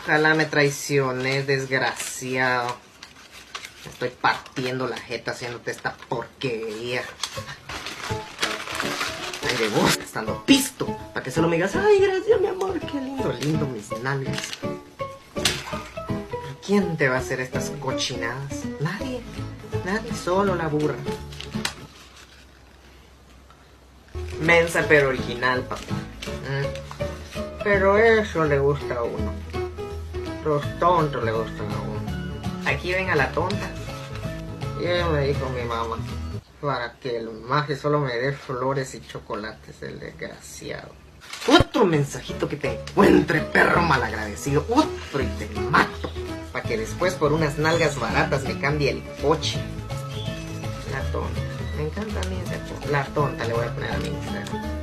Ojalá me traiciones, desgraciado. Me estoy partiendo la jeta haciéndote esta porquería. Ay, de vos, estando pisto. Para que solo me digas, ay, gracias, mi amor, qué lindo, lindo mis nalgas. ¿Quién te va a hacer estas cochinadas? Nadie. Nadie, solo la burra. Mensa pero original, papá. Pero eso le gusta a uno. Los tontos le gustan a uno. Aquí ven a la tonta. Y me dijo mi mamá, para que el maje solo me dé flores y chocolates, el desgraciado. Otro mensajito que te encuentre, perro malagradecido. Otro y te mato. Para que después por unas nalgas baratas me cambie el coche. La tonta. Me encanta a mí ese. La tonta le voy a poner a mi Instagram.